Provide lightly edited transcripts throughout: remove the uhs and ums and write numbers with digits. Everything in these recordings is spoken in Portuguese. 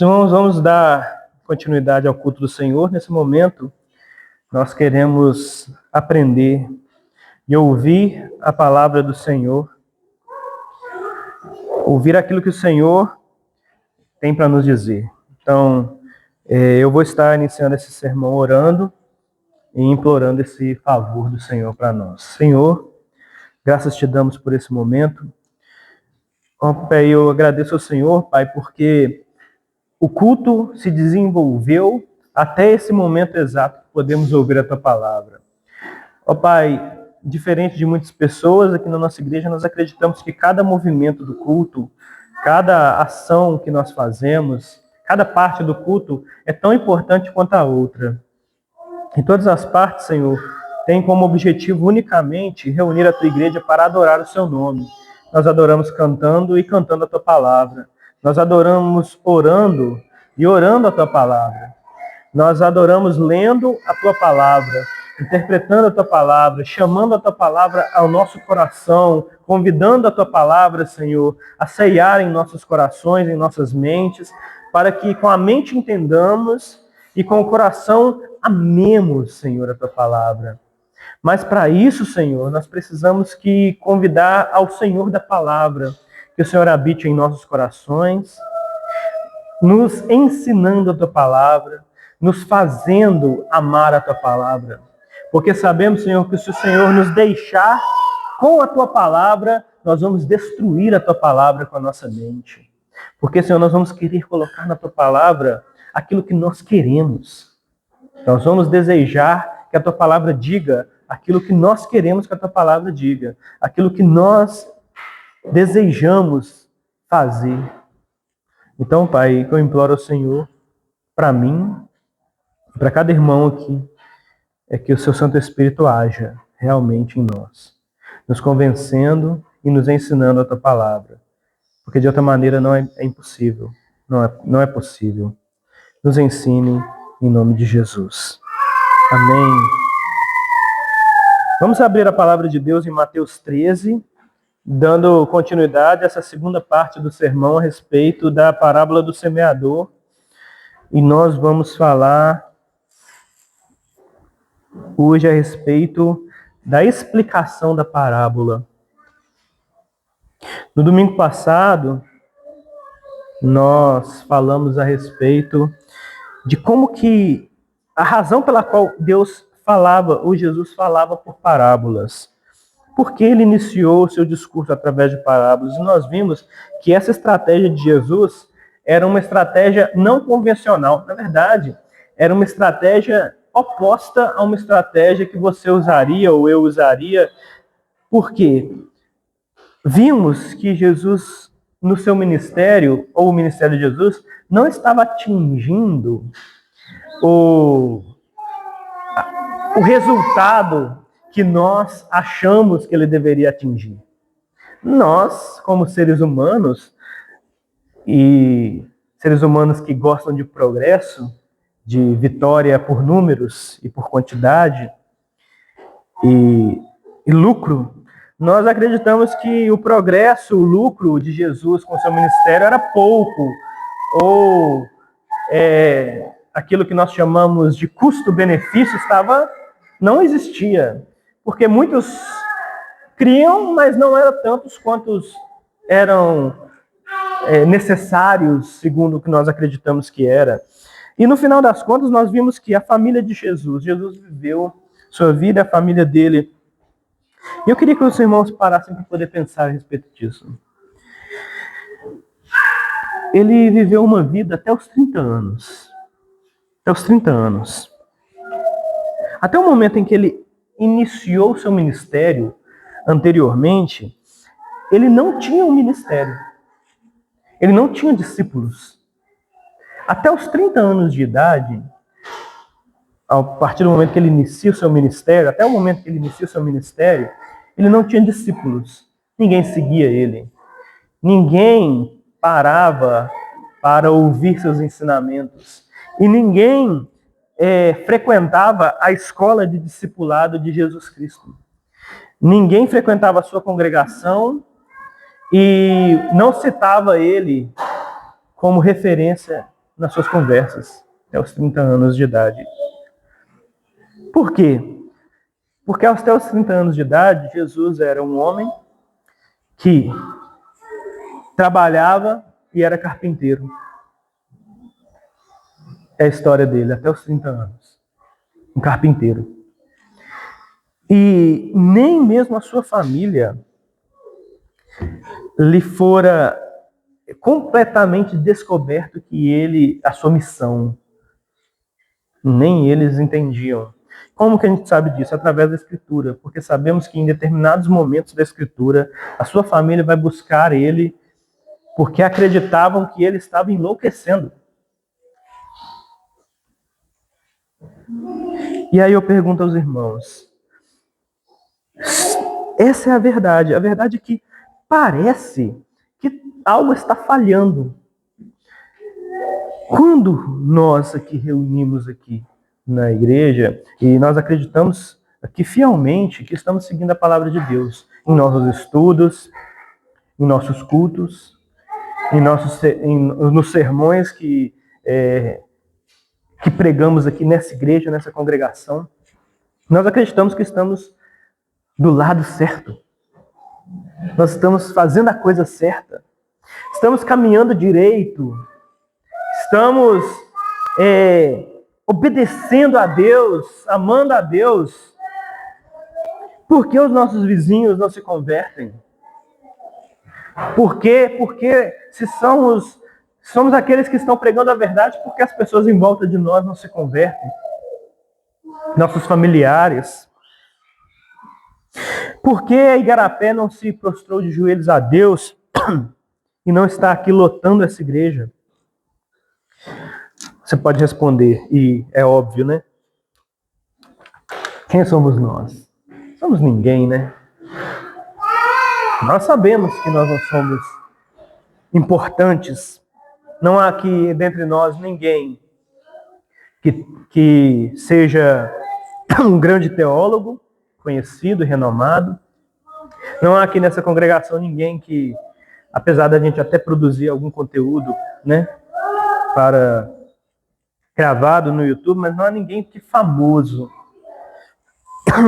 Irmãos, vamos dar continuidade ao culto do Senhor. Nesse momento, nós queremos aprender e ouvir a palavra do Senhor, ouvir aquilo que o Senhor tem para nos dizer. Então, eu vou estar iniciando esse sermão orando e implorando esse favor do Senhor para nós. Senhor, graças te damos por esse momento. Pai, eu agradeço ao Senhor, Pai, porque o culto se desenvolveu até esse momento exato que podemos ouvir a Tua palavra. Ó Pai, diferente de muitas pessoas aqui na nossa igreja, nós acreditamos que cada movimento do culto, cada ação que nós fazemos, cada parte do culto é tão importante quanto a outra. E todas as partes, Senhor, têm como objetivo unicamente reunir a Tua igreja para adorar o Seu nome. Nós adoramos cantando e cantando a Tua palavra. Nós adoramos orando e orando a Tua palavra. Nós adoramos lendo a Tua palavra, interpretando a Tua palavra, chamando a Tua palavra ao nosso coração, convidando a Tua palavra, Senhor, a ceiar em nossos corações, em nossas mentes, para que com a mente entendamos e com o coração amemos, Senhor, a Tua palavra. Mas para isso, Senhor, nós precisamos que convidar ao Senhor da palavra, que o Senhor habite em nossos corações, nos ensinando a Tua palavra, nos fazendo amar a Tua palavra. Porque sabemos, Senhor, que se o Senhor nos deixar com a Tua palavra, nós vamos destruir a Tua palavra com a nossa mente. Porque, Senhor, nós vamos querer colocar na Tua palavra aquilo que nós queremos. Nós vamos desejar que a Tua palavra diga aquilo que nós queremos que a Tua palavra diga, aquilo que nós desejamos fazer. Então, Pai, eu imploro ao Senhor, para mim, para cada irmão aqui, é que o Seu Santo Espírito haja realmente em nós, nos convencendo e nos ensinando a Tua palavra, porque de outra maneira não é impossível, não é possível. Nos ensine em nome de Jesus. Amém. Vamos abrir a palavra de Deus em Mateus 13, dando continuidade a essa segunda parte do sermão a respeito da parábola do semeador. E nós vamos falar hoje a respeito da explicação da parábola. No domingo passado, nós falamos a respeito de como que a razão pela qual Deus falava, ou Jesus falava por parábolas. Porque ele iniciou o seu discurso através de parábolas. E nós vimos que essa estratégia de Jesus era uma estratégia não convencional. Na verdade, era uma estratégia oposta a uma estratégia que você usaria ou eu usaria. Porque vimos que Jesus, no seu ministério, ou o ministério de Jesus, não estava atingindo o resultado que nós achamos que ele deveria atingir. Nós, como seres humanos, e seres humanos que gostam de progresso, de vitória por números e por quantidade, e lucro, nós acreditamos que o progresso, o lucro de Jesus com seu ministério era pouco, ou aquilo que nós chamamos de custo-benefício não existia. Porque muitos criam, mas não eram tantos quantos eram necessários, segundo o que nós acreditamos que era. E no final das contas, nós vimos que a família de Jesus viveu sua vida, a família dele. E eu queria que os irmãos parassem para poder pensar a respeito disso. Ele viveu uma vida até os 30 anos. Até os 30 anos. Até o momento em que ele iniciou seu ministério anteriormente, ele não tinha um ministério. Ele não tinha discípulos. Até os 30 anos de idade, a partir do momento que ele inicia o seu ministério, até o momento que ele inicia o seu ministério, ele não tinha discípulos. Ninguém seguia ele. Ninguém parava para ouvir seus ensinamentos. E ninguém frequentava a escola de discipulado de Jesus Cristo. Ninguém frequentava a sua congregação e não citava ele como referência nas suas conversas, até os 30 anos de idade. Por quê? Porque até os 30 anos de idade, Jesus era um homem que trabalhava e era carpinteiro. É a história dele, até os 30 anos. Um carpinteiro. E nem mesmo a sua família lhe fora completamente descoberto que a sua missão, nem eles entendiam. Como que a gente sabe disso? Através da Escritura, porque sabemos que em determinados momentos da Escritura, a sua família vai buscar ele porque acreditavam que ele estava enlouquecendo. E aí eu pergunto aos irmãos, essa é a verdade é que parece que algo está falhando. Quando nós aqui reunimos aqui na igreja e nós acreditamos aqui fielmente que estamos seguindo a palavra de Deus em nossos estudos, em nossos cultos, nos sermões que pregamos aqui nessa igreja, nessa congregação, nós acreditamos que estamos do lado certo. Nós estamos fazendo a coisa certa. Estamos caminhando direito. Estamos obedecendo a Deus, amando a Deus. Por que os nossos vizinhos não se convertem? Por quê? Porque se somos aqueles que estão pregando a verdade, porque as pessoas em volta de nós não se convertem? Nossos familiares. Por que a Igarapé não se prostrou de joelhos a Deus e não está aqui lotando essa igreja? Você pode responder, e é óbvio, né? Quem somos nós? Somos ninguém, né? Nós sabemos que nós não somos importantes. Não há aqui dentre nós ninguém que seja um grande teólogo, conhecido e renomado. Não há aqui nessa congregação ninguém que, apesar da gente até produzir algum conteúdo, né, para gravado no YouTube, mas não há ninguém que famoso.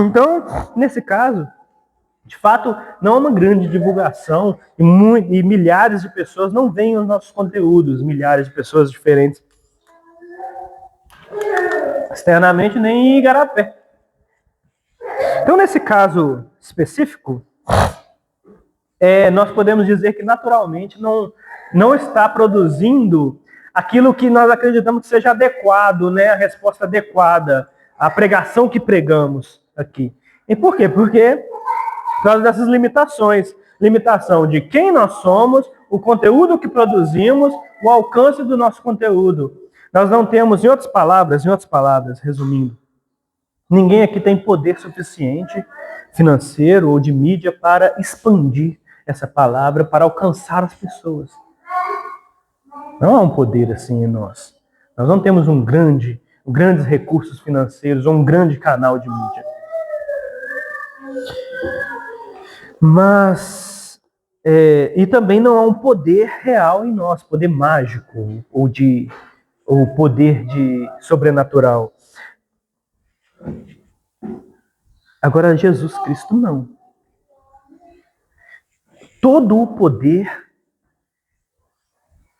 Então, nesse caso, de fato, não há uma grande divulgação e milhares de pessoas não veem os nossos conteúdos, milhares de pessoas diferentes. Externamente, nem em Igarapé. Então, nesse caso específico, nós podemos dizer que naturalmente não está produzindo aquilo que nós acreditamos que seja adequado, né? A resposta adequada, a pregação que pregamos aqui. E por quê? Porque por causa dessas limitações. Limitação de quem nós somos, o conteúdo que produzimos, o alcance do nosso conteúdo. Nós não temos, em outras palavras, resumindo, ninguém aqui tem poder suficiente, financeiro ou de mídia, para expandir essa palavra, para alcançar as pessoas. Não há um poder assim em nós. Nós não temos grandes recursos financeiros ou um grande canal de mídia. Mas, e também não há um poder real em nós, poder mágico ou poder de sobrenatural. Agora, Jesus Cristo não. Todo o poder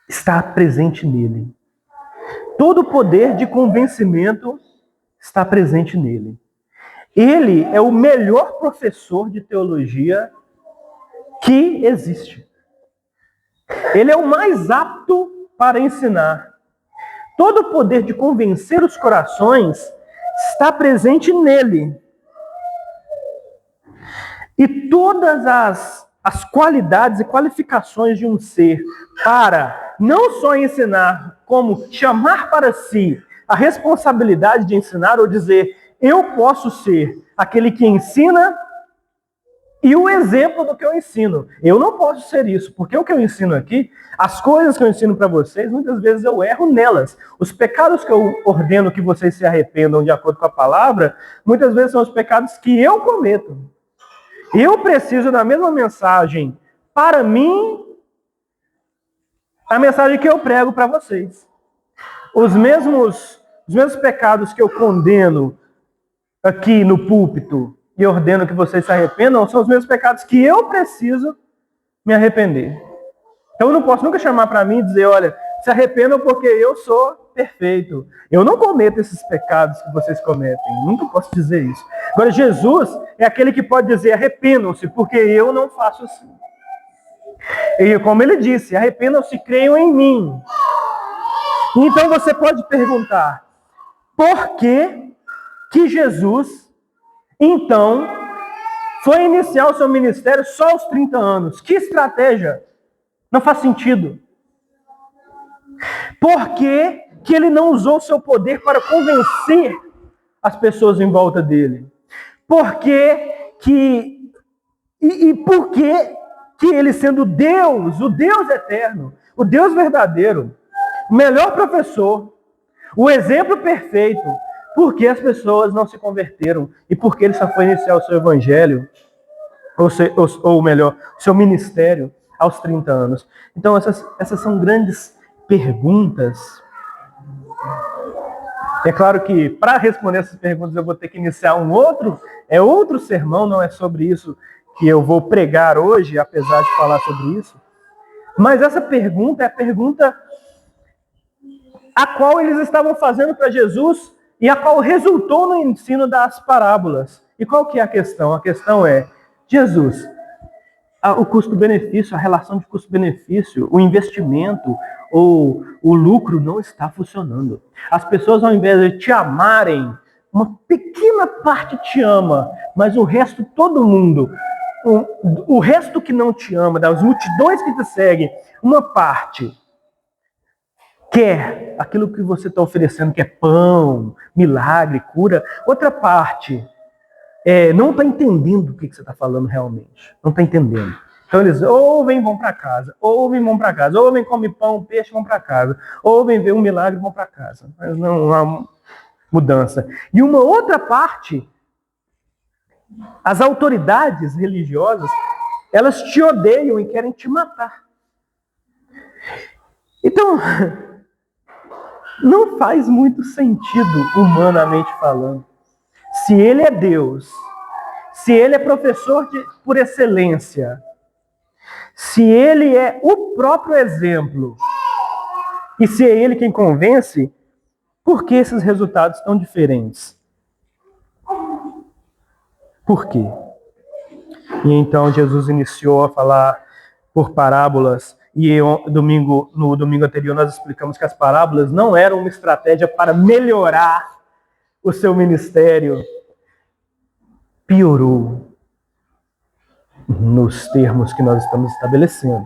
está presente nele. Todo o poder de convencimento está presente nele. Ele é o melhor professor de teologia que existe. Ele é o mais apto para ensinar. Todo o poder de convencer os corações está presente nele. E todas as qualidades e qualificações de um ser para não só ensinar, como chamar para si a responsabilidade de ensinar ou dizer, eu posso ser aquele que ensina e o exemplo do que eu ensino. Eu não posso ser isso, porque o que eu ensino aqui, as coisas que eu ensino para vocês, muitas vezes eu erro nelas. Os pecados que eu ordeno que vocês se arrependam de acordo com a palavra, muitas vezes são os pecados que eu cometo. Eu preciso da mesma mensagem para mim, a mensagem que eu prego para vocês. Os mesmos pecados que eu condeno aqui no púlpito e ordeno que vocês se arrependam são os mesmos pecados que eu preciso me arrepender. Então eu não posso nunca chamar para mim e dizer, olha, se arrependam porque eu sou perfeito. Eu não cometo esses pecados que vocês cometem. Nunca posso dizer isso. Agora, Jesus é aquele que pode dizer, arrependam-se, porque eu não faço assim. E como ele disse, arrependam-se, creiam em mim. Então você pode perguntar, por que Jesus, então, foi iniciar o seu ministério só aos 30 anos? Que estratégia? Não faz sentido. Por que ele não usou o seu poder para convencer as pessoas em volta dele? Por que ele, sendo Deus, o Deus eterno, o Deus verdadeiro, o melhor professor, o exemplo perfeito, por que as pessoas não se converteram? E por que ele só foi iniciar o seu evangelho, ou melhor, o seu ministério aos 30 anos? Então essas são grandes perguntas. É claro que para responder essas perguntas eu vou ter que iniciar outro sermão, não é sobre isso que eu vou pregar hoje, apesar de falar sobre isso. Mas essa pergunta é a pergunta a qual eles estavam fazendo para Jesus e a qual resultou no ensino das parábolas. E qual que é a questão? A questão é, Jesus, o custo-benefício, a relação de custo-benefício, o investimento ou o lucro não está funcionando. As pessoas, ao invés de te amarem, uma pequena parte te ama, mas o resto, todo mundo, o resto que não te ama, das multidões que te seguem, uma parte quer aquilo que você está oferecendo, que é pão, milagre, cura. Outra parte não está entendendo o que você está falando realmente. Não está entendendo. Então eles ouvem, vão para casa. Ouvem, vão para casa. Ouvem, comem pão, peixe, vão para casa. Ouvem, vê um milagre, vão para casa. Mas não há mudança. E uma outra parte, as autoridades religiosas, elas te odeiam e querem te matar. Então, não faz muito sentido, humanamente falando. Se ele é Deus, se ele é professor por excelência, se ele é o próprio exemplo, e se é ele quem convence, por que esses resultados tão diferentes? Por quê? E então Jesus iniciou a falar por parábolas, e no domingo anterior nós explicamos que as parábolas não eram uma estratégia para melhorar o seu ministério. Piorou nos termos que nós estamos estabelecendo.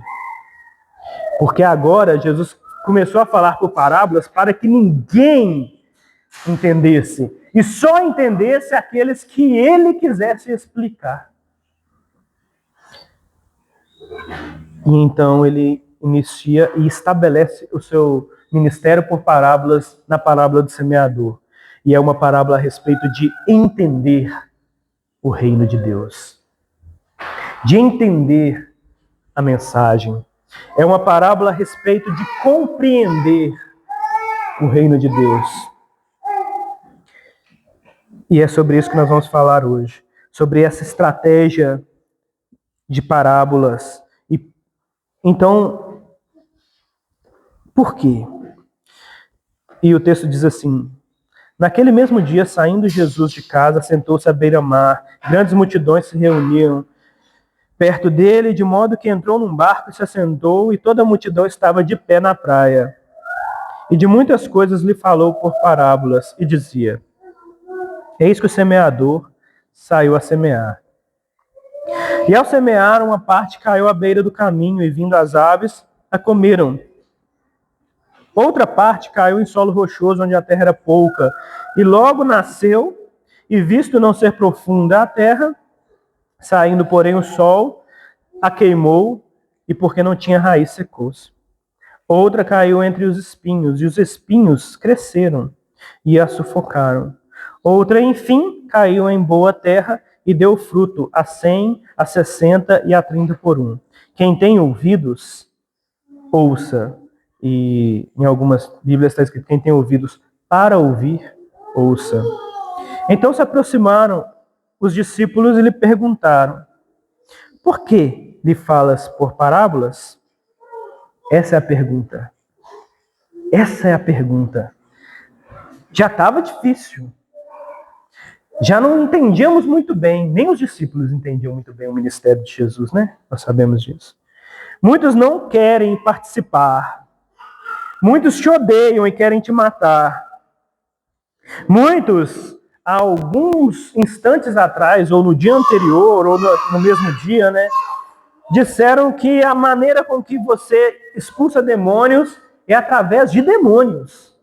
Porque agora Jesus começou a falar por parábolas para que ninguém entendesse. E só entendesse aqueles que ele quisesse explicar. E então ele inicia e estabelece o seu ministério por parábolas na parábola do semeador. E é uma parábola a respeito de entender o reino de Deus. De entender a mensagem. É uma parábola a respeito de compreender o reino de Deus. E é sobre isso que nós vamos falar hoje. Sobre essa estratégia de parábolas. E então, por quê? E o texto diz assim: naquele mesmo dia, saindo Jesus de casa, sentou-se à beira-mar. Grandes multidões se reuniam perto dele, de modo que entrou num barco e se assentou, e toda a multidão estava de pé na praia. E de muitas coisas lhe falou por parábolas, e dizia: eis que o semeador saiu a semear. E ao semear, uma parte caiu à beira do caminho, e vindo as aves, a comeram. Outra parte caiu em solo rochoso, onde a terra era pouca, e logo nasceu, e visto não ser profunda a terra, saindo, porém, o sol, a queimou, e porque não tinha raiz, secou-se. Outra caiu entre os espinhos, e os espinhos cresceram, e a sufocaram. Outra, enfim, caiu em boa terra, e deu fruto a 100, a 60 e a 30 por um. Quem tem ouvidos, ouça. E em algumas Bíblias está escrito: quem tem ouvidos para ouvir, ouça. Então se aproximaram os discípulos e lhe perguntaram: por que lhe falas por parábolas? Essa é a pergunta. Essa é a pergunta. Já estava difícil. Já não entendíamos muito bem, nem os discípulos entendiam muito bem o ministério de Jesus, né? Nós sabemos disso. Muitos não querem participar. Muitos te odeiam e querem te matar. Muitos, há alguns instantes atrás, ou no dia anterior, ou no mesmo dia, né? Disseram que a maneira com que você expulsa demônios é através de demônios.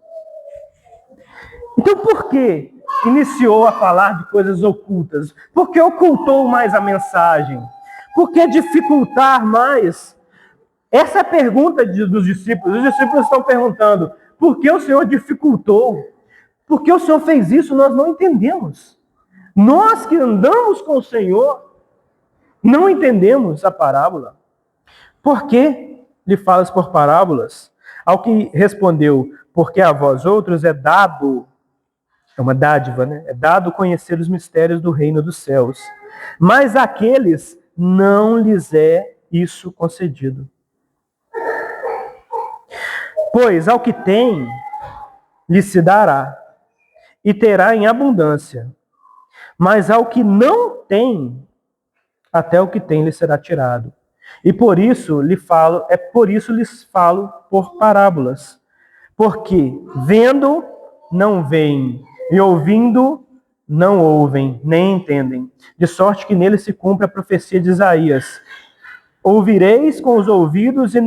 Então por que iniciou a falar de coisas ocultas? Por que ocultou mais a mensagem? Por que dificultar mais? Essa é a pergunta dos discípulos. Os discípulos estão perguntando: por que o Senhor dificultou? Por que o Senhor fez isso? Nós não entendemos. Nós que andamos com o Senhor, não entendemos a parábola. Por que lhe falas por parábolas? Ao que respondeu: porque a vós outros é dado, é uma dádiva, né? É dado conhecer os mistérios do reino dos céus. Mas àqueles não lhes é isso concedido. Pois ao que tem, lhe se dará, e terá em abundância. Mas ao que não tem, até o que tem lhe será tirado. E por isso lhes falo por parábolas. Porque vendo, não veem, e ouvindo, não ouvem, nem entendem. De sorte que nele se cumpre a profecia de Isaías: ouvireis com os ouvidos e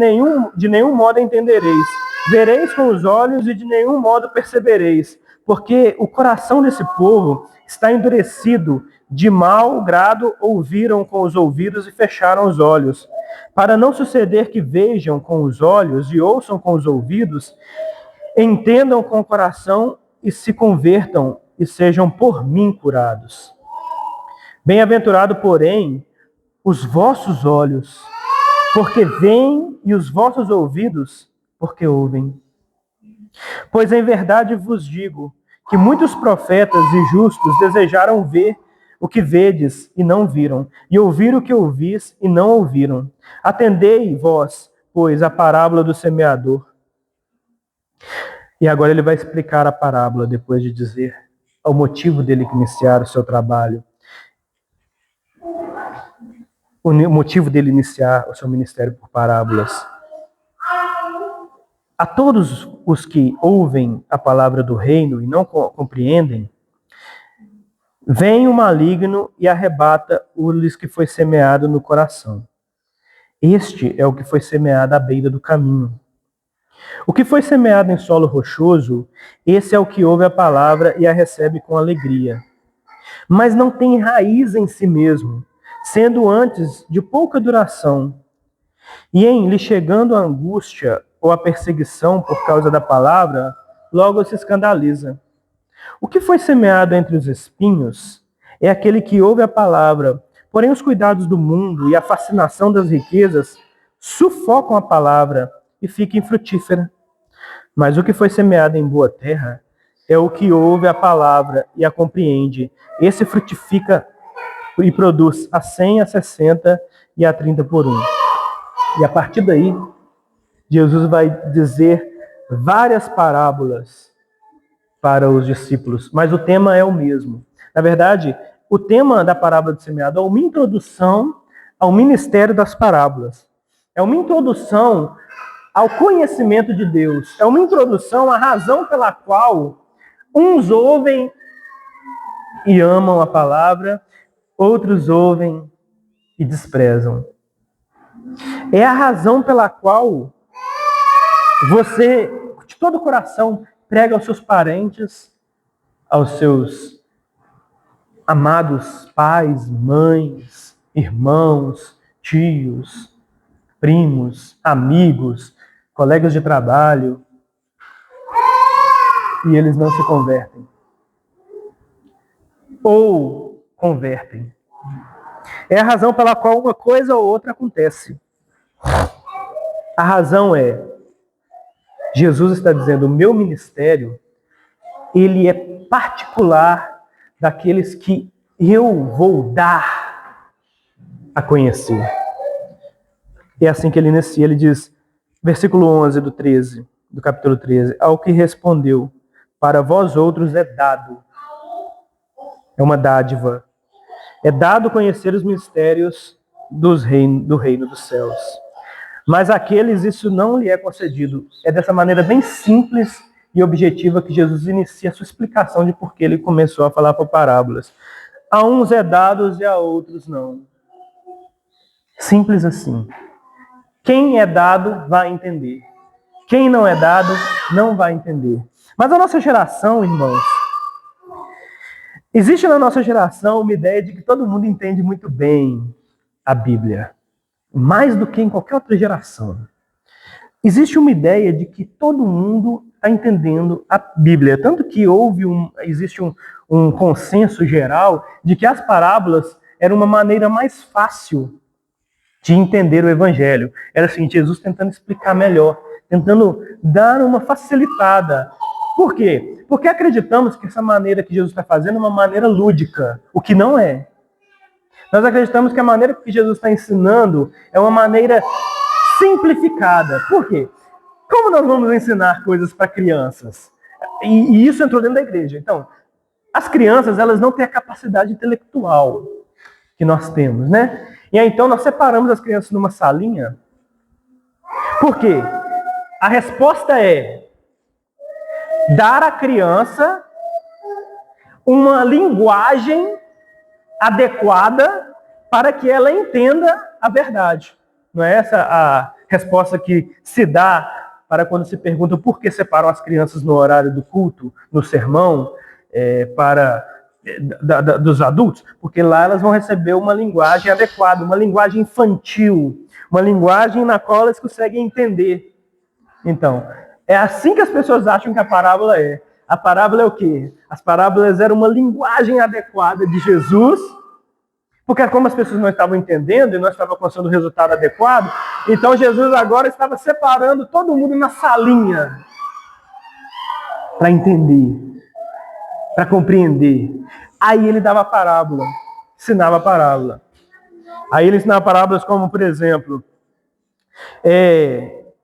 de nenhum modo entendereis. Vereis com os olhos e de nenhum modo percebereis. Porque o coração desse povo está endurecido, de mau grado ouviram com os ouvidos e fecharam os olhos. Para não suceder que vejam com os olhos e ouçam com os ouvidos, entendam com o coração e se convertam e sejam por mim curados. Bem-aventurado, porém, os vossos olhos, porque veem, e os vossos ouvidos, porque ouvem. Pois em verdade vos digo que muitos profetas e justos desejaram ver o que vedes e não viram, e ouvir o que ouvis e não ouviram. Atendei vós, pois, a parábola do semeador. E agora ele vai explicar a parábola depois de dizer o motivo dele iniciar o seu trabalho. O motivo dele iniciar o seu ministério por parábolas. A todos os que ouvem a palavra do reino e não compreendem, vem o maligno e arrebata o que foi semeado no coração. Este é o que foi semeado à beira do caminho. O que foi semeado em solo rochoso, esse é o que ouve a palavra e a recebe com alegria. Mas não tem raiz em si mesmo, sendo antes de pouca duração. E em lhe chegando a angústia ou a perseguição por causa da palavra, logo se escandaliza. O que foi semeado entre os espinhos é aquele que ouve a palavra, porém os cuidados do mundo e a fascinação das riquezas sufocam a palavra e fica infrutífera. Mas o que foi semeado em boa terra é o que ouve a palavra e a compreende. Esse frutifica e produz a 100, a 60 e a 30 por 1. E a partir daí, Jesus vai dizer várias parábolas para os discípulos, mas o tema é o mesmo. Na verdade, o tema da parábola do semeador é uma introdução ao ministério das parábolas. É uma introdução ao conhecimento de Deus. É uma introdução à razão pela qual uns ouvem e amam a palavra, outros ouvem e desprezam. É a razão pela qual você, de todo o coração, prega aos seus parentes, aos seus amados pais, mães, irmãos, tios, primos, amigos, colegas de trabalho, e eles não se convertem. Ou convertem. É a razão pela qual uma coisa ou outra acontece. A razão é Jesus está dizendo, o meu ministério, ele é particular daqueles que eu vou dar a conhecer. É assim que ele inicia, ele diz, versículo 11 do capítulo 13, ao que respondeu, para vós outros é dado, é uma dádiva, é dado conhecer os mistérios do reino dos céus. Mas àqueles isso não lhe é concedido. É dessa maneira bem simples e objetiva que Jesus inicia a sua explicação de por que ele começou a falar por parábolas. A uns é dado e a outros não. Simples assim. Quem é dado vai entender. Quem não é dado não vai entender. Mas a nossa geração, irmãos, existe na nossa geração uma ideia de que todo mundo entende muito bem a Bíblia. Mais do que em qualquer outra geração. Existe uma ideia de que todo mundo está entendendo a Bíblia. Tanto que existe um consenso geral de que as parábolas eram uma maneira mais fácil de entender o Evangelho. Era assim, Jesus tentando explicar melhor, tentando dar uma facilitada. Por quê? Porque acreditamos que essa maneira que Jesus está fazendo é uma maneira lúdica, o que não é. Nós acreditamos que a maneira que Jesus está ensinando é uma maneira simplificada. Por quê? Como nós vamos ensinar coisas para crianças? E isso entrou dentro da igreja. Então, as crianças, elas não têm a capacidade intelectual que nós temos, né? E aí, então, nós separamos as crianças numa salinha. Por quê? A resposta é dar à criança uma linguagem adequada para que ela entenda a verdade. Não é essa a resposta que se dá para quando se pergunta por que separam as crianças no horário do culto, no sermão, dos adultos? Porque lá elas vão receber uma linguagem adequada, uma linguagem infantil, uma linguagem na qual elas conseguem entender. Então, é assim que as pessoas acham que a parábola é. A parábola é o quê? As parábolas eram uma linguagem adequada de Jesus, porque como as pessoas não estavam entendendo e não estavam alcançando o resultado adequado, então Jesus agora estava separando todo mundo na salinha para entender, para compreender. Aí ele dava a parábola, ensinava a parábola. Aí ele ensinava parábolas como, por exemplo,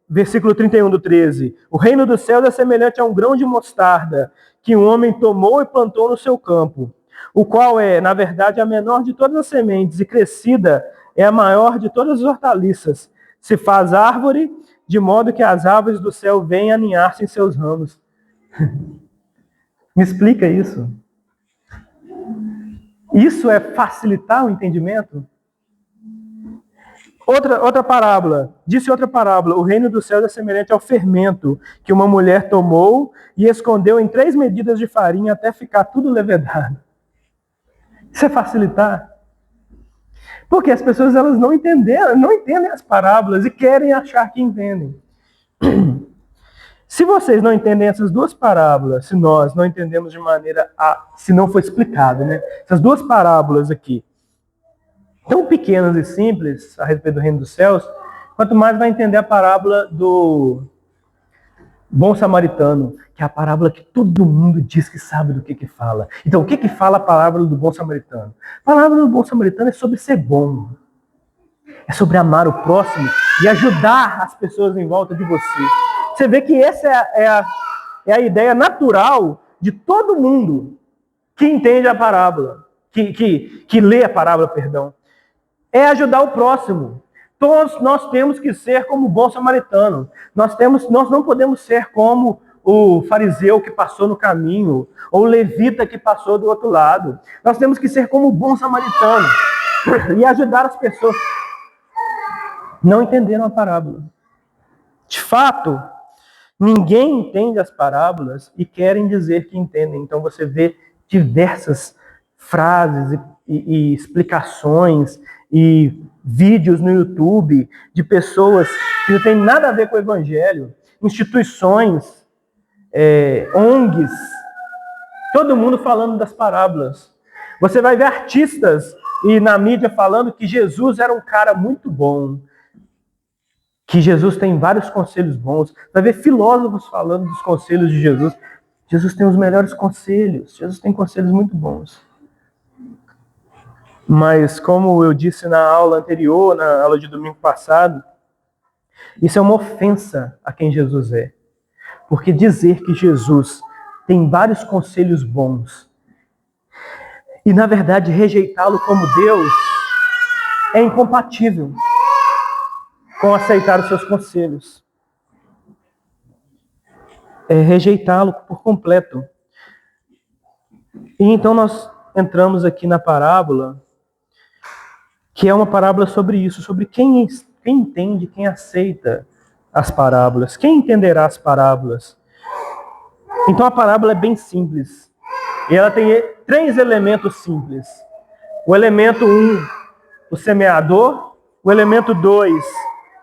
versículo 31 do 13. O reino dos céus é semelhante a um grão de mostarda que um homem tomou e plantou no seu campo, o qual é, na verdade, a menor de todas as sementes e crescida é a maior de todas as hortaliças. Se faz árvore, de modo que as aves do céu venham aninhar-se em seus ramos. Me explica isso. Isso é facilitar o entendimento? Outra parábola. Disse outra parábola. O reino dos céus é semelhante ao fermento que uma mulher tomou e escondeu em 3 medidas de farinha até ficar tudo levedado. Isso é facilitar? Porque as pessoas elas não entendem as parábolas e querem achar que entendem. Se vocês não entendem essas duas parábolas, se nós não entendemos de maneira se não for explicado, né? Essas duas parábolas aqui, tão pequenas e simples a respeito do reino dos céus, quanto mais vai entender a parábola do bom samaritano, que é a parábola que todo mundo diz que sabe do que fala. Então, o que fala a parábola do bom samaritano? A parábola do bom samaritano é sobre ser bom. É sobre amar o próximo e ajudar as pessoas em volta de você. Você vê que essa é a ideia natural de todo mundo que entende a parábola, que lê a parábola, perdão. É ajudar o próximo. Todos nós temos que ser como o bom samaritano. Nós não podemos ser como o fariseu que passou no caminho, ou o levita que passou do outro lado. Nós temos que ser como o bom samaritano e ajudar as pessoas. Não entenderam a parábola. De fato, ninguém entende as parábolas e querem dizer que entendem. Então você vê diversas frases e explicações e vídeos no YouTube de pessoas que não têm nada a ver com o Evangelho, instituições, ONGs, todo mundo falando das parábolas. Você vai ver artistas e na mídia falando que Jesus era um cara muito bom, que Jesus tem vários conselhos bons. Vai ver filósofos falando dos conselhos de Jesus. Jesus tem os melhores conselhos. Jesus tem conselhos muito bons. Mas, como eu disse na aula anterior, na aula de domingo passado, isso é uma ofensa a quem Jesus é. Porque dizer que Jesus tem vários conselhos bons e, na verdade, rejeitá-lo como Deus é incompatível com aceitar os seus conselhos. É rejeitá-lo por completo. E então nós entramos aqui na parábola, que é uma parábola sobre isso, sobre quem entende, quem aceita as parábolas, quem entenderá as parábolas. Então a parábola é bem simples. E ela tem 3 elementos simples. O elemento 1, o semeador. O elemento 2,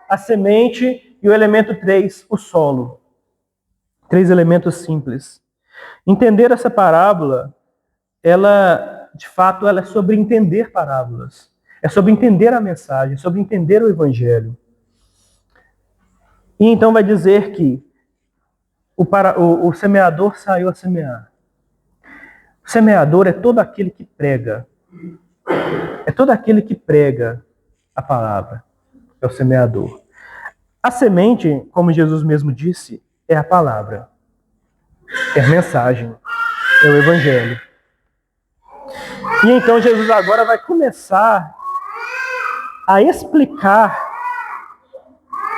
a semente. E o elemento 3, o solo. 3 elementos simples. Entender essa parábola, de fato, ela é sobre entender parábolas. É sobre entender a mensagem, é sobre entender o evangelho. E então vai dizer que o semeador saiu a semear. O semeador é todo aquele que prega. É todo aquele que prega a palavra. É o semeador. A semente, como Jesus mesmo disse, é a palavra. É a mensagem. É o evangelho. E então Jesus agora vai começar a explicar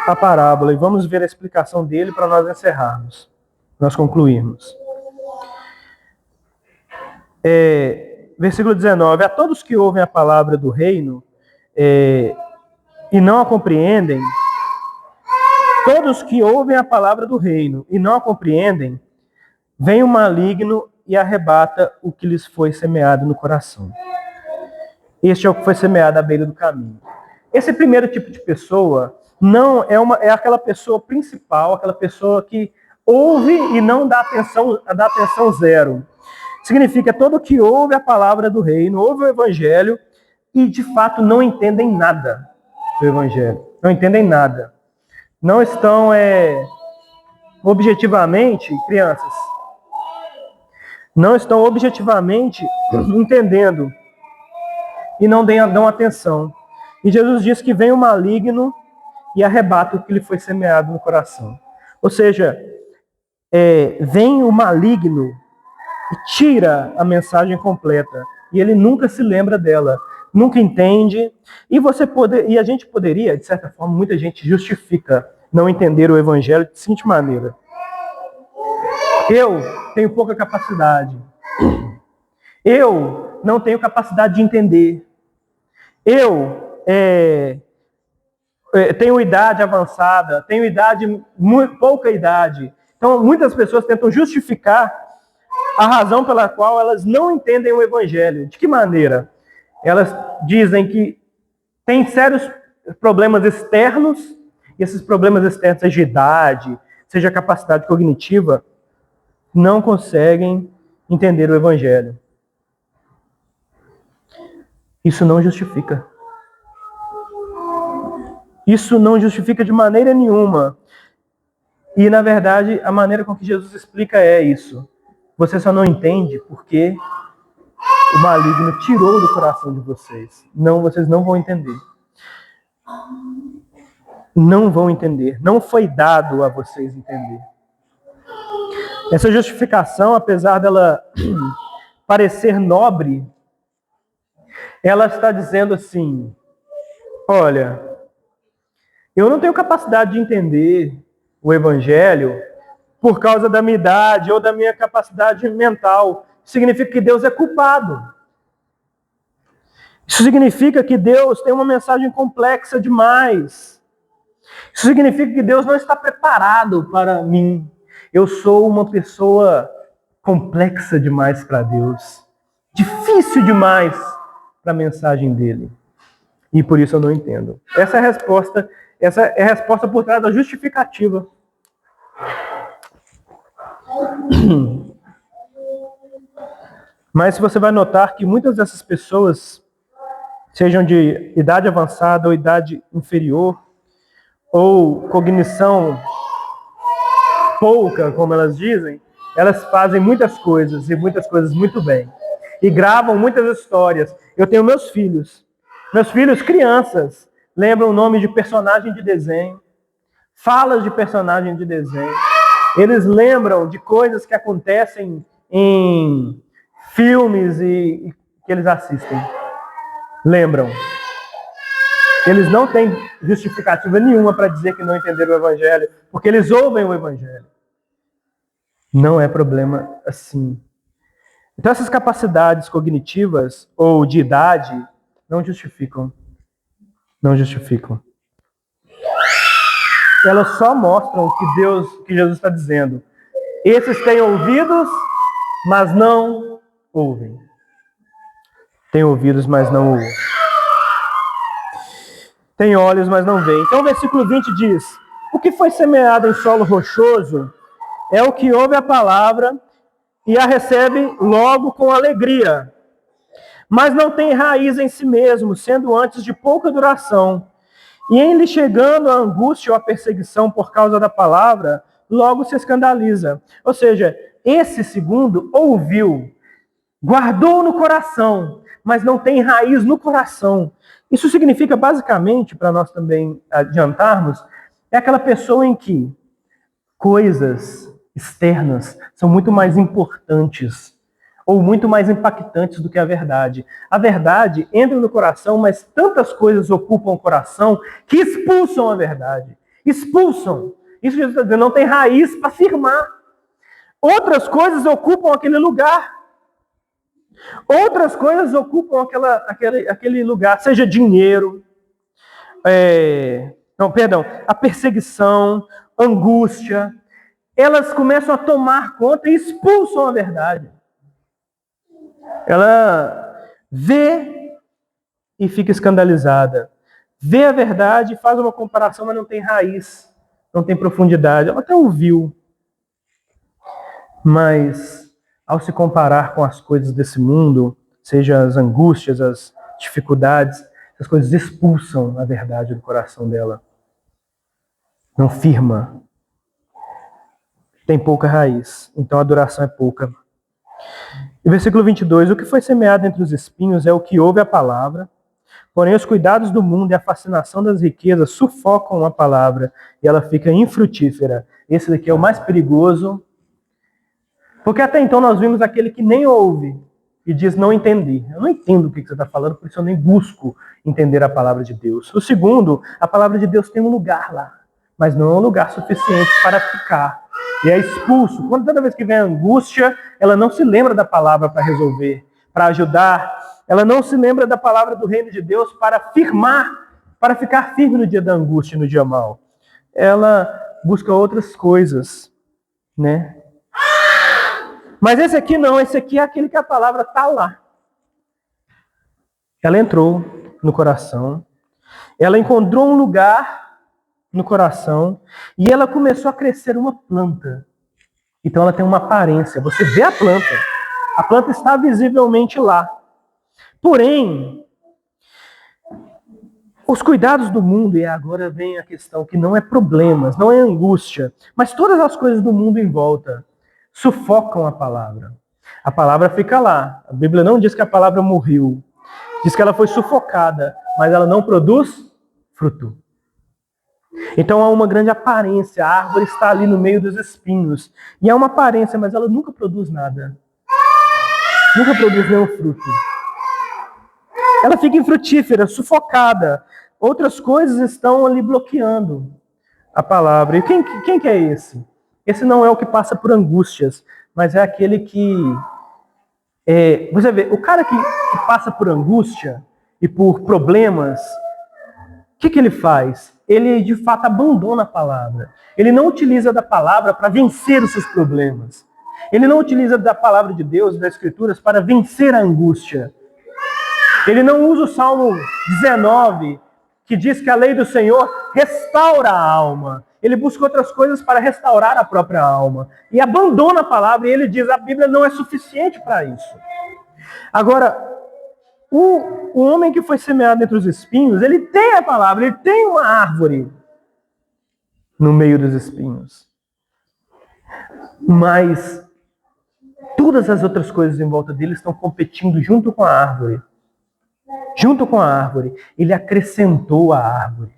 a parábola. E vamos ver a explicação dele para nós encerrarmos. Nós concluirmos. Versículo 19. A todos que ouvem a palavra do reino e não a compreendem, todos que ouvem a palavra do reino e não a compreendem, vem o maligno e arrebata o que lhes foi semeado no coração. Este é o que foi semeado à beira do caminho. Esse primeiro tipo de pessoa não é aquela pessoa principal, aquela pessoa que ouve e não dá atenção zero. Significa todo que ouve a palavra do reino, ouve o evangelho e de fato não entendem nada do evangelho. Não entendem nada. Não estão objetivamente, crianças, não estão objetivamente entendendo e não dão atenção. E Jesus diz que vem o maligno e arrebata o que lhe foi semeado no coração. Ou seja, vem o maligno e tira a mensagem completa. E ele nunca se lembra dela, nunca entende. E a gente poderia, de certa forma, muita gente justifica não entender o evangelho de seguinte maneira. Eu tenho pouca capacidade. Eu não tenho capacidade de entender. Eu tenho idade avançada, tenho pouca idade. Então, muitas pessoas tentam justificar a razão pela qual elas não entendem o evangelho. De que maneira? Elas dizem que tem sérios problemas externos, e esses problemas externos, seja idade, seja capacidade cognitiva, não conseguem entender o evangelho. Isso não justifica. Isso não justifica de maneira nenhuma. E, na verdade, a maneira com que Jesus explica é isso. Você só não entende porque o maligno tirou do coração de vocês. Vocês não vão entender. Não vão entender. Não foi dado a vocês entender. Essa justificação, apesar dela parecer nobre, ela está dizendo assim: olha, eu não tenho capacidade de entender o evangelho por causa da minha idade ou da minha capacidade mental. Isso significa que Deus é culpado. Isso significa que Deus tem uma mensagem complexa demais. Isso significa que Deus não está preparado para mim. Eu sou uma pessoa complexa demais para Deus. Difícil demais para a mensagem dele. E por isso eu não entendo. Essa é a resposta. Essa é a resposta por trás da justificativa. Mas você vai notar que muitas dessas pessoas, sejam de idade avançada ou idade inferior, ou cognição pouca, como elas dizem, elas fazem muitas coisas e muitas coisas muito bem. E gravam muitas histórias. Eu tenho meus filhos. Meus filhos, crianças, lembram o nome de personagem de desenho, falas de personagem de desenho. Eles lembram de coisas que acontecem em filmes e que eles assistem. Lembram. Eles não têm justificativa nenhuma para dizer que não entenderam o Evangelho, porque eles ouvem o Evangelho. Não é problema assim. Então essas capacidades cognitivas ou de idade não justificam. Não justificam. Elas só mostram que Jesus está dizendo. Esses têm ouvidos, mas não ouvem. Têm ouvidos, mas não ouvem. Têm olhos, mas não veem. Então o versículo 20 diz: o que foi semeado em solo rochoso é o que ouve a palavra e a recebe logo com alegria, mas não tem raiz em si mesmo, sendo antes de pouca duração. E em lhe chegando a angústia ou a perseguição por causa da palavra, logo se escandaliza. Ou seja, esse segundo ouviu, guardou no coração, mas não tem raiz no coração. Isso significa, basicamente, para nós também adiantarmos, é aquela pessoa em que coisas externas são muito mais importantes ou muito mais impactantes do que a verdade. A verdade entra no coração, mas tantas coisas ocupam o coração que expulsam a verdade. Expulsam. Isso Jesus está dizendo, não tem raiz para firmar. Outras coisas ocupam aquele lugar. Outras coisas ocupam aquele lugar, seja dinheiro, a perseguição, angústia. Elas começam a tomar conta e expulsam a verdade. Ela vê e fica escandalizada. Vê a verdade, faz uma comparação, mas não tem raiz, não tem profundidade. Ela até ouviu, mas ao se comparar com as coisas desse mundo, seja as angústias, as dificuldades, essas coisas expulsam a verdade do coração dela. Não firma. Tem pouca raiz, então a duração é pouca. E versículo 22, o que foi semeado entre os espinhos é o que ouve a palavra, porém os cuidados do mundo e a fascinação das riquezas sufocam a palavra e ela fica infrutífera. Esse daqui é o mais perigoso, porque até então nós vimos aquele que nem ouve e diz não entendi. Eu não entendo o que você está falando, por isso eu nem busco entender a palavra de Deus. O segundo, a palavra de Deus tem um lugar lá, mas não é um lugar suficiente para ficar. E é expulso. Quando toda vez que vem a angústia, ela não se lembra da palavra para resolver, para ajudar. Ela não se lembra da palavra do reino de Deus para firmar, para ficar firme no dia da angústia e no dia mau. Ela busca outras coisas, né? Mas esse aqui não, esse aqui é aquele que a palavra está lá. Ela entrou no coração, ela encontrou um lugar no coração e ela começou a crescer uma planta. Então ela tem uma aparência. Você vê a planta está visivelmente lá. Porém, os cuidados do mundo, e agora vem a questão que não é problemas, não é angústia, mas todas as coisas do mundo em volta sufocam a palavra. A palavra fica lá. A Bíblia não diz que a palavra morreu. Diz que ela foi sufocada, mas ela não produz fruto. Então há uma grande aparência, a árvore está ali no meio dos espinhos. E há uma aparência, mas ela nunca produz nada. Nunca produz nenhum fruto. Ela fica infrutífera, sufocada. Outras coisas estão ali bloqueando a palavra. E quem que é esse? Esse não é o que passa por angústias, mas é aquele que... você vê, o cara que passa por angústia e por problemas, o que ele faz? Ele, de fato, abandona a palavra. Ele não utiliza da palavra para vencer os seus problemas. Ele não utiliza da palavra de Deus, das Escrituras, para vencer a angústia. Ele não usa o Salmo 19, que diz que a lei do Senhor restaura a alma. Ele busca outras coisas para restaurar a própria alma. E abandona a palavra, e ele diz, a Bíblia não é suficiente para isso. Agora, o homem que foi semeado entre os espinhos, ele tem a palavra, ele tem uma árvore. no meio dos espinhos. Mas todas as outras coisas em volta dele estão competindo junto com a árvore. Junto com a árvore. Ele acrescentou a árvore.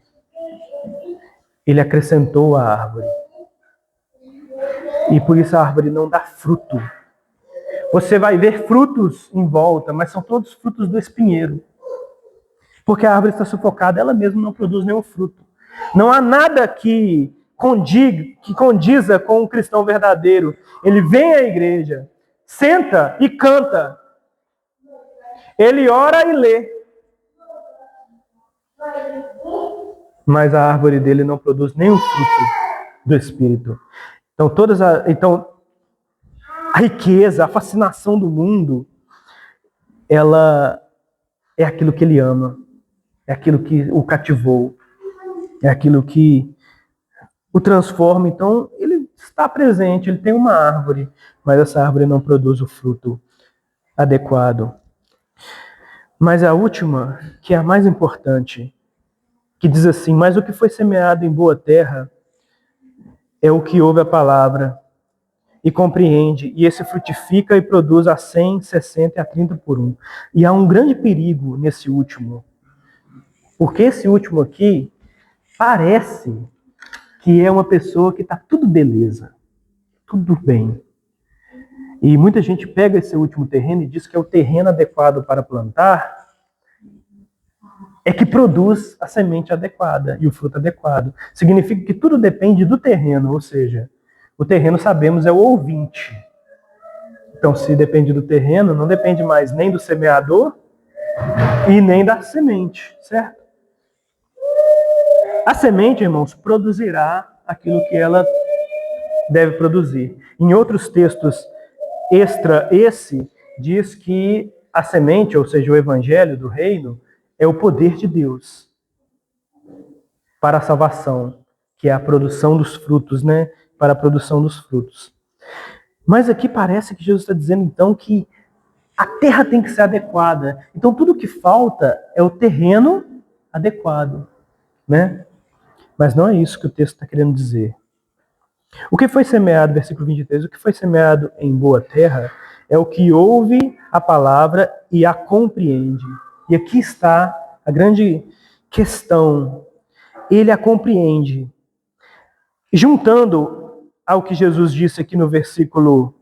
Ele acrescentou a árvore. E por isso a árvore não dá fruto. Você vai ver frutos em volta, mas são todos frutos do espinheiro. Porque a árvore está sufocada, ela mesma não produz nenhum fruto. Não há nada que condiza com um cristão verdadeiro. Ele vem à igreja, senta e canta. Ele ora e lê. Mas a árvore dele não produz nenhum fruto do Espírito. Então a riqueza, a fascinação do mundo, ela é aquilo que ele ama. É aquilo que o cativou. É aquilo que o transforma. Então, ele está presente, ele tem uma árvore, mas essa árvore não produz o fruto adequado. Mas a última, que é a mais importante, que diz assim: mas o que foi semeado em boa terra é o que ouve a palavra e compreende, e esse frutifica e produz a 100, 60 e a 30 por 1. E há um grande perigo nesse último, porque esse último aqui parece que é uma pessoa que está tudo beleza, tudo bem. E muita gente pega esse último terreno e diz que é o terreno adequado para plantar, é que produz a semente adequada e o fruto adequado. Significa que tudo depende do terreno, ou seja, o terreno, sabemos, é o ouvinte. Então, se depende do terreno, não depende mais nem do semeador e nem da semente, certo? A semente, irmãos, produzirá aquilo que ela deve produzir. Em outros textos extra esse, diz que a semente, ou seja, o evangelho do reino, é o poder de Deus para a salvação, que é a produção dos frutos, né? Para a produção dos frutos. Mas aqui parece que Jesus está dizendo, então, que a terra tem que ser adequada. Então, tudo que falta é o terreno adequado, né? Mas não é isso que o texto está querendo dizer. O que foi semeado, versículo 23, o que foi semeado em boa terra é o que ouve a palavra e a compreende. E aqui está a grande questão. Ele a compreende. Juntando ao que Jesus disse aqui no versículo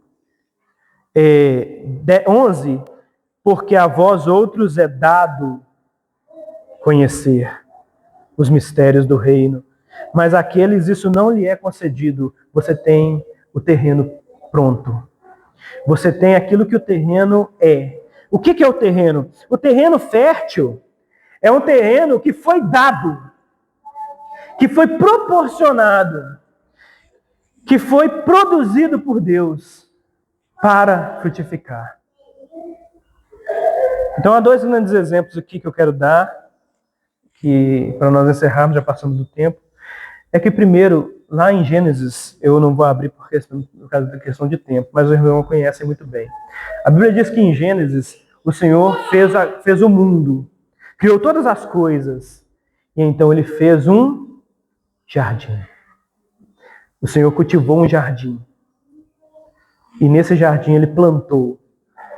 11, porque a vós outros é dado conhecer os mistérios do reino, mas àqueles isso não lhe é concedido. Você tem o terreno pronto. Você tem aquilo que o terreno é. O que é o terreno? O terreno fértil é um terreno que foi dado, que foi proporcionado, que foi produzido por Deus para frutificar. Então há dois grandes exemplos aqui que eu quero dar, que para nós encerrarmos, já passamos do tempo. É que primeiro, lá em Gênesis, eu não vou abrir por causa da questão de tempo, mas os irmãos conhecem muito bem. A Bíblia diz que em Gênesis, o Senhor fez o mundo, criou todas as coisas, e então ele fez um jardim. O Senhor cultivou um jardim. E nesse jardim ele plantou.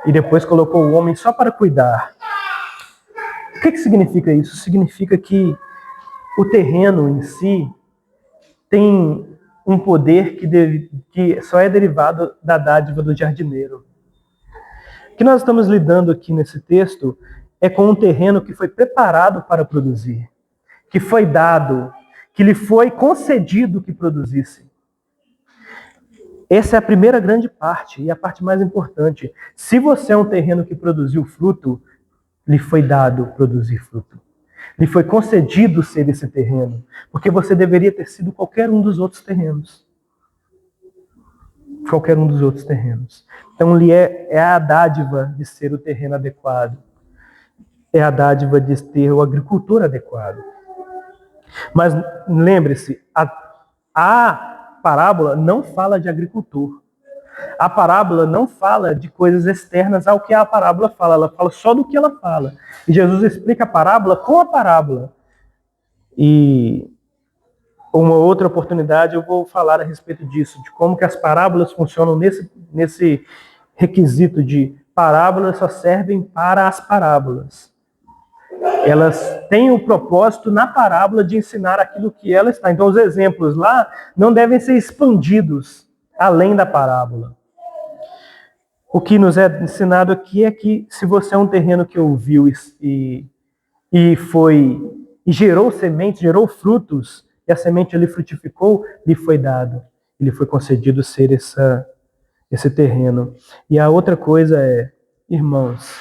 E depois colocou o homem só para cuidar. O que significa isso? Significa que o terreno em si tem um poder que só é derivado da dádiva do jardineiro. O que nós estamos lidando aqui nesse texto é com um terreno que foi preparado para produzir, que foi dado, que lhe foi concedido que produzisse. Essa é a primeira grande parte e a parte mais importante. Se você é um terreno que produziu fruto, lhe foi dado produzir fruto. Lhe foi concedido ser esse terreno, porque você deveria ter sido qualquer um dos outros terrenos. Qualquer um dos outros terrenos. Então, lhe é a dádiva de ser o terreno adequado. É a dádiva de ter o agricultor adequado. Mas lembre-se, a parábola não fala de agricultor. A parábola não fala de coisas externas ao que a parábola fala. Ela fala só do que ela fala. E Jesus explica a parábola com a parábola. E uma outra oportunidade eu vou falar a respeito disso, de como que as parábolas funcionam nesse requisito de parábolas só servem para as parábolas. Elas têm o propósito na parábola de ensinar aquilo que ela está. Então os exemplos lá não devem ser expandidos além da parábola. O que nos é ensinado aqui é que se você é um terreno que ouviu e gerou sementes, gerou frutos, e a semente ali frutificou, lhe foi dado. Lhe foi concedido ser esse terreno. E a outra coisa é, irmãos,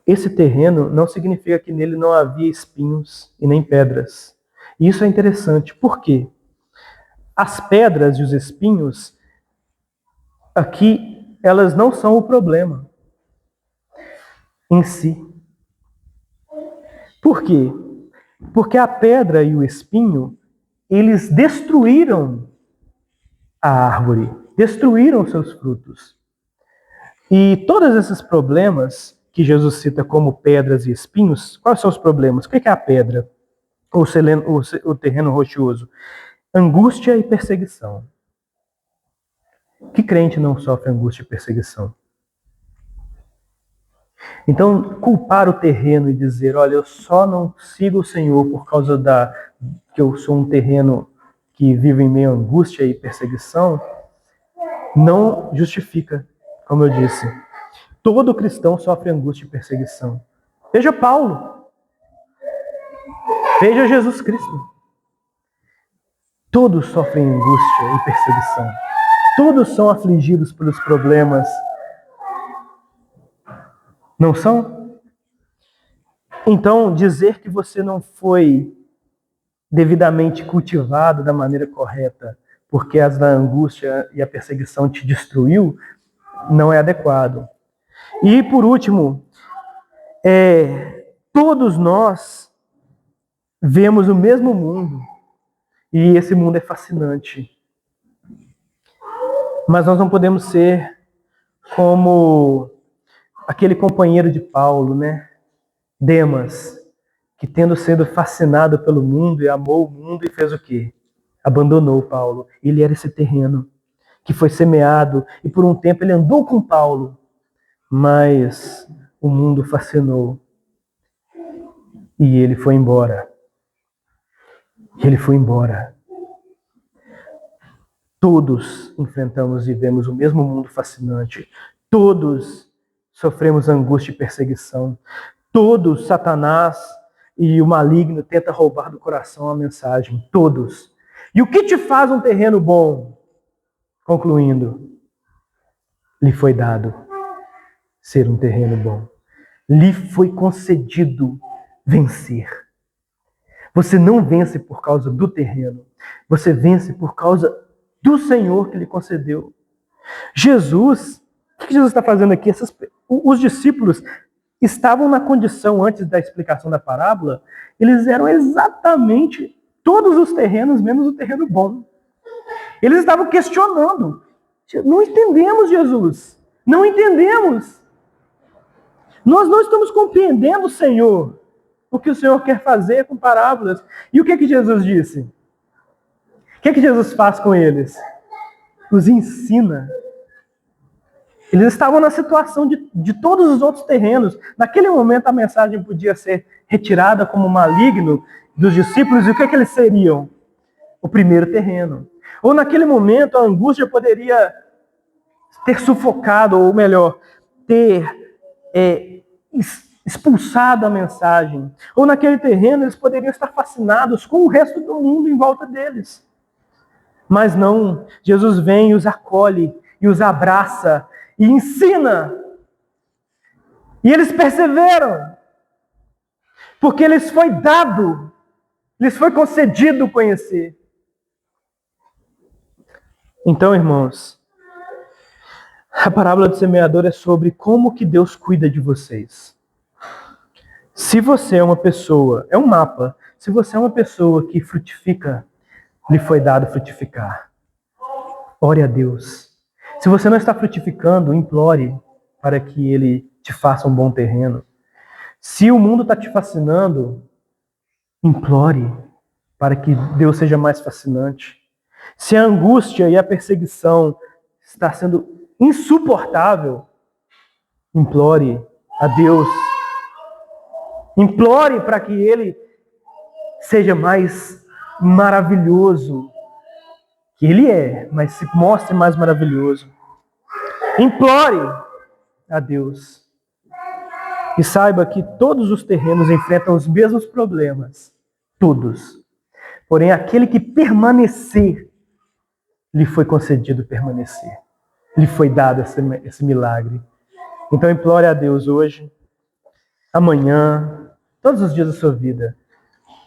esse terreno não significa que nele não havia espinhos e nem pedras. E isso é interessante. Por quê? As pedras e os espinhos aqui, elas não são o problema em si. Por quê? Porque a pedra e o espinho, eles destruíram a árvore, destruíram seus frutos. E todos esses problemas que Jesus cita como pedras e espinhos, quais são os problemas? O que é a pedra? O terreno rochoso? Angústia e perseguição. Que crente não sofre angústia e perseguição? Então, culpar o terreno e dizer, olha, eu só não sigo o Senhor por causa que eu sou um terreno que vive em meio a angústia e perseguição, não justifica, como eu disse. Todo cristão sofre angústia e perseguição. Veja Paulo. Veja Jesus Cristo. Todos sofrem angústia e perseguição. Todos são afligidos pelos problemas. Não são? Então, dizer que você não foi devidamente cultivado da maneira correta, porque a angústia e a perseguição te destruiu, não é adequado. E, por último, todos nós vemos o mesmo mundo, e esse mundo é fascinante. Mas nós não podemos ser como aquele companheiro de Paulo, né? Demas, que tendo sido fascinado pelo mundo e amou o mundo e fez o quê? Abandonou Paulo. Ele era esse terreno que foi semeado e por um tempo ele andou com Paulo, mas o mundo fascinou e ele foi embora. Ele foi embora. Todos enfrentamos e vemos o mesmo mundo fascinante. Todos sofremos angústia e perseguição. Todos, Satanás e o maligno tenta roubar do coração a mensagem. Todos. E o que te faz um terreno bom? Concluindo, lhe foi dado ser um terreno bom. Lhe foi concedido vencer. Você não vence por causa do terreno. Você vence por causa do Senhor que lhe concedeu. Jesus, o que Jesus está fazendo aqui? Os discípulos estavam na condição, antes da explicação da parábola, eles eram exatamente todos os terrenos, menos o terreno bom. Eles estavam questionando. Não entendemos, Jesus. Não entendemos. Nós não estamos compreendendo, Senhor, o que o Senhor quer fazer com parábolas. E o que Jesus disse? O que Jesus faz com eles? Os ensina. Eles estavam na situação de todos os outros terrenos. Naquele momento a mensagem podia ser retirada como maligno dos discípulos. E o que eles seriam? O primeiro terreno. Ou naquele momento a angústia poderia ter sufocado, ou melhor, ter expulsado a mensagem. Ou naquele terreno eles poderiam estar fascinados com o resto do mundo em volta deles. Mas não, Jesus vem e os acolhe, e os abraça, e ensina. E eles perseveram. Porque lhes foi dado, lhes foi concedido conhecer. Então, irmãos, a parábola do semeador é sobre como que Deus cuida de vocês. Se você é uma pessoa, é um mapa, se você é uma pessoa que frutifica, lhe foi dado frutificar. Ore a Deus. Se você não está frutificando, implore para que Ele te faça um bom terreno. Se o mundo está te fascinando, implore para que Deus seja mais fascinante. Se a angústia e a perseguição está sendo insuportável, implore a Deus. Implore para que Ele seja mais maravilhoso que Ele é, mas se mostre mais maravilhoso. Implore a Deus. E saiba que todos os terrenos enfrentam os mesmos problemas. Todos. Porém, aquele que permanecer, lhe foi concedido permanecer. Lhe foi dado esse milagre. Então implore a Deus hoje, amanhã, todos os dias da sua vida,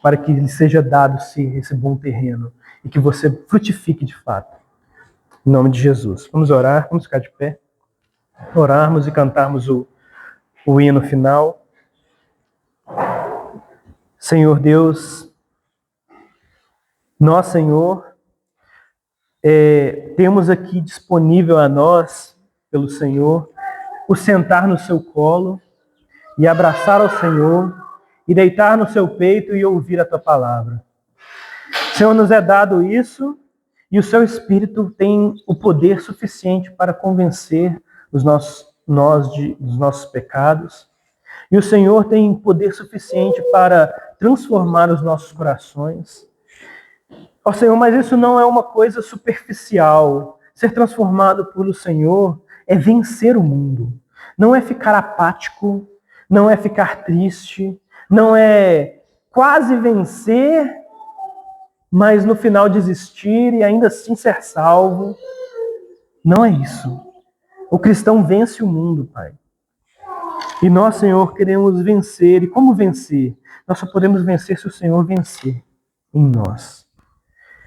para que lhe seja dado esse bom terreno e que você frutifique de fato. Em nome de Jesus. Vamos orar, vamos ficar de pé. Orarmos e cantarmos o hino final. Senhor Deus, nós, Senhor, temos aqui disponível a nós, pelo Senhor, o sentar no seu colo e abraçar ao Senhor e deitar no seu peito e ouvir a tua palavra. Senhor, nos é dado isso e o seu Espírito tem o poder suficiente para convencer nós dos nossos pecados. E o Senhor tem poder suficiente para transformar os nossos corações. Ó Senhor, mas isso não é uma coisa superficial. Ser transformado pelo Senhor é vencer o mundo. Não é ficar apático, não é ficar triste, não é quase vencer, mas no final desistir e ainda assim ser salvo. Não é isso. O cristão vence o mundo, Pai. E nós, Senhor, queremos vencer. E como vencer? Nós só podemos vencer se o Senhor vencer em nós.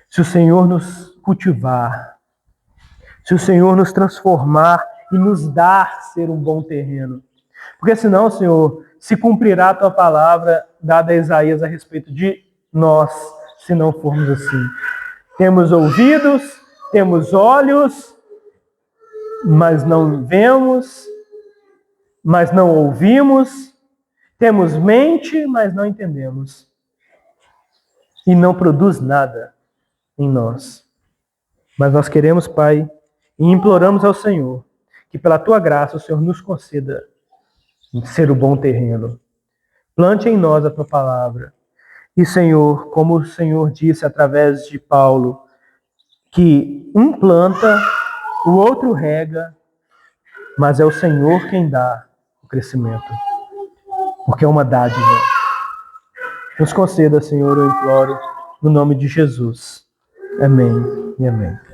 Se o Senhor nos cultivar, se o Senhor nos transformar e nos dar ser um bom terreno. Porque senão, Senhor, se cumprirá a tua palavra dada a Isaías a respeito de nós, se não formos assim. Temos ouvidos, temos olhos, mas não vemos, mas não ouvimos, temos mente, mas não entendemos. E não produz nada em nós. Mas nós queremos, Pai, e imploramos ao Senhor que pela tua graça o Senhor nos conceda ser o bom terreno. Plante em nós a tua palavra. E, Senhor, como o Senhor disse através de Paulo, que um planta, o outro rega, mas é o Senhor quem dá o crescimento. Porque é uma dádiva. Nos conceda, Senhor, eu imploro, no nome de Jesus. Amém e amém.